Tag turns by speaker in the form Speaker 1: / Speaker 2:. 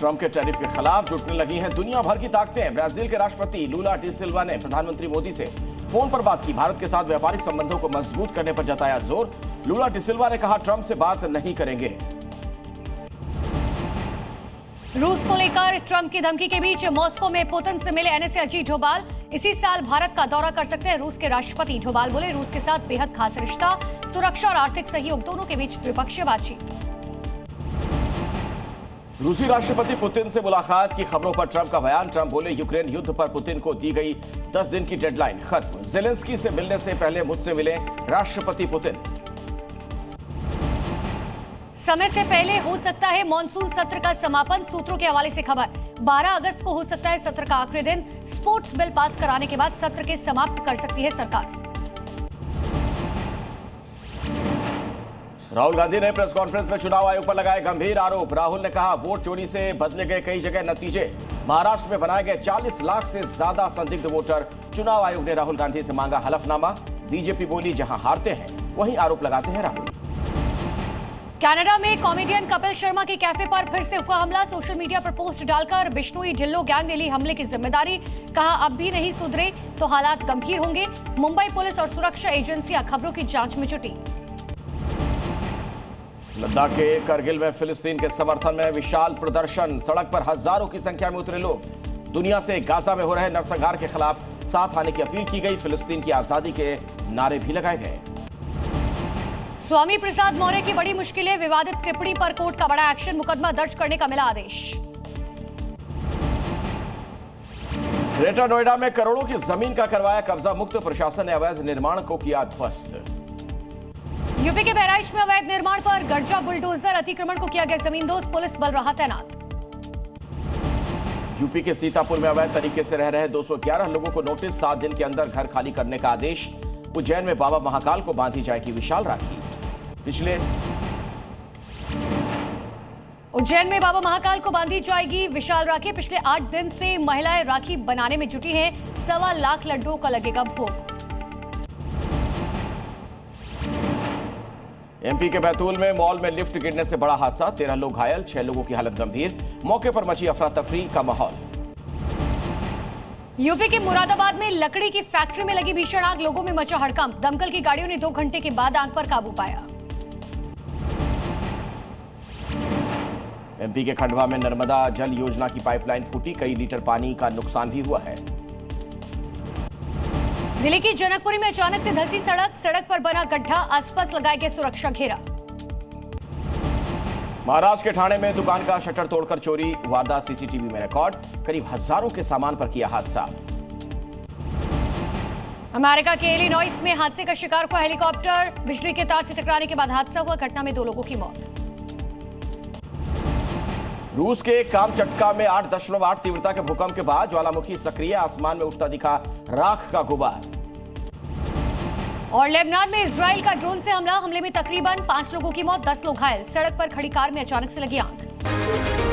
Speaker 1: Trump के tariff के खिलाफ जुटने लगी हैं दुनिया भर की ताकतें। ब्राजील के राष्ट्रपति लूला डी सिल्वा ने प्रधानमंत्री मोदी से फोन पर बात की। भारत के साथ व्यापारिक संबंधों को मजबूत करने पर जताया जोर। लूला डी सिल्वा ने कहा, ट्रंप से बात नहीं करेंगे।
Speaker 2: रूस को लेकर ट्रंप की धमकी के बीच मॉस्को में पुतिन से मिले एनएसए अजीत डोभाल। इसी साल भारत का दौरा कर सकते हैं रूस के राष्ट्रपति। डोभाल बोले, रूस के साथ बेहद खास रिश्ता, सुरक्षा और आर्थिक सहयोग दोनों के बीच द्विपक्षीय बातचीत।
Speaker 1: रूसी राष्ट्रपति पुतिन से मुलाकात की खबरों पर ट्रंप का बयान। ट्रंप बोले, यूक्रेन युद्ध पर पुतिन को दी गई 10 दिन की डेडलाइन खत्म। जेलेंस्की से मिलने से पहले मुझसे मिले राष्ट्रपति पुतिन।
Speaker 2: समय से पहले हो सकता है मॉनसून सत्र का समापन, सूत्रों के हवाले से खबर। 12 अगस्त को हो सकता है सत्र का आखिरी दिन। स्पोर्ट्स बिल पास कराने के बाद सत्र के समाप्त कर सकती है सरकार। राहुल गांधी ने प्रेस कॉन्फ्रेंस में चुनाव आयोग पर लगाए गंभीर आरोप। राहुल ने कहा, वोट चोरी से बदले गए कई जगह नतीजे। महाराष्ट्र में बनाए गए 40 लाख से ज्यादा संदिग्ध वोटर। चुनाव आयोग ने राहुल गांधी से मांगा हलफनामा। बीजेपी बोली, जहां हारते हैं वहीं आरोप लगाते हैं राहुल। कनाडा में कॉमेडियन कपिल शर्मा के कैफे पर फिर से हुआ हमला। सोशल मीडिया पर पोस्ट डालकर बिश्नोई ढिल्लो गैंग ने ली हमले की जिम्मेदारी। कहा, अब भी नहीं सुधरे तो हालात गंभीर होंगे। मुंबई पुलिस और सुरक्षा एजेंसियां खबरों की जांच में जुटी।
Speaker 1: लद्दाख के करगिल में फिलिस्तीन के समर्थन में विशाल प्रदर्शन। सड़क पर हजारों की संख्या में उतरे लोग। दुनिया से गाजा में हो रहे नरसंहार के खिलाफ साथ आने की अपील की गई। फिलिस्तीन की आजादी के नारे भी लगाए गए।
Speaker 2: स्वामी प्रसाद मौर्य की बड़ी मुश्किलें, विवादित टिप्पणी पर कोर्ट का बड़ा एक्शन। मुकदमा दर्ज करने का मिला आदेश।
Speaker 1: ग्रेटर नोएडा में करोड़ों की जमीन का करवाया कब्जा मुक्त। प्रशासन ने अवैध निर्माण को किया ध्वस्त।
Speaker 2: यूपी के बहराइच में अवैध निर्माण पर गर्जा बुलडोजर, अतिक्रमण को किया गया जमींदोज। पुलिस बल रहा तैनात।
Speaker 1: यूपी के सीतापुर में अवैध तरीके से रह रहे 211 लोगों को नोटिस। 7 दिन के अंदर घर खाली करने का आदेश। उज्जैन में बाबा महाकाल को बांधी जाएगी विशाल राखी। उज्जैन में बाबा महाकाल को बांधी जाएगी विशाल राखी। पिछले 8 दिन से महिलाएं राखी बनाने में जुटी हैं। 1.25 लाख लड्डुओं का लगेगा भोग। एमपी के बैतूल में मॉल में लिफ्ट गिरने से बड़ा हादसा। 13 लोग घायल, 6 लोगों की हालत गंभीर। मौके पर मची अफरा तफरी का माहौल।
Speaker 2: यूपी के मुरादाबाद में लकड़ी की फैक्ट्री में लगी भीषण आग। लोगों में मचा हड़कंप। दमकल की गाड़ियों ने 2 घंटे के बाद आग पर काबू पाया। एमपी के खंडवा में नर्मदा जल योजना की पाइपलाइन फूटी। कई लीटर पानी का नुकसान भी हुआ है। दिल्ली की जनकपुरी में अचानक से धंसी सड़क पर बना गड्ढा। आसपास लगाया गया सुरक्षा घेरा।
Speaker 1: महाराष्ट्र के ठाणे में दुकान का शटर तोड़कर चोरी। वारदात सीसीटीवी में रिकॉर्ड। करीब हजारों के सामान पर किया हादसा।
Speaker 2: अमेरिका के इलिनॉइस में हादसे का शिकार हुआ हेलीकॉप्टर। बिजली के तार से टकराने के बाद हादसा हुआ। घटना में 2 लोगों की मौत।
Speaker 1: रूस के कामचटका में 8.8 तीव्रता के भूकंप के बाद ज्वालामुखी सक्रिय। आसमान में उठता दिखा राख का गुबार।
Speaker 2: और लेबनान में इजराइल का ड्रोन से हमले में तकरीबन 5 लोगों की मौत, 10 लोग घायल। सड़क पर खड़ी कार में अचानक से लगी आग।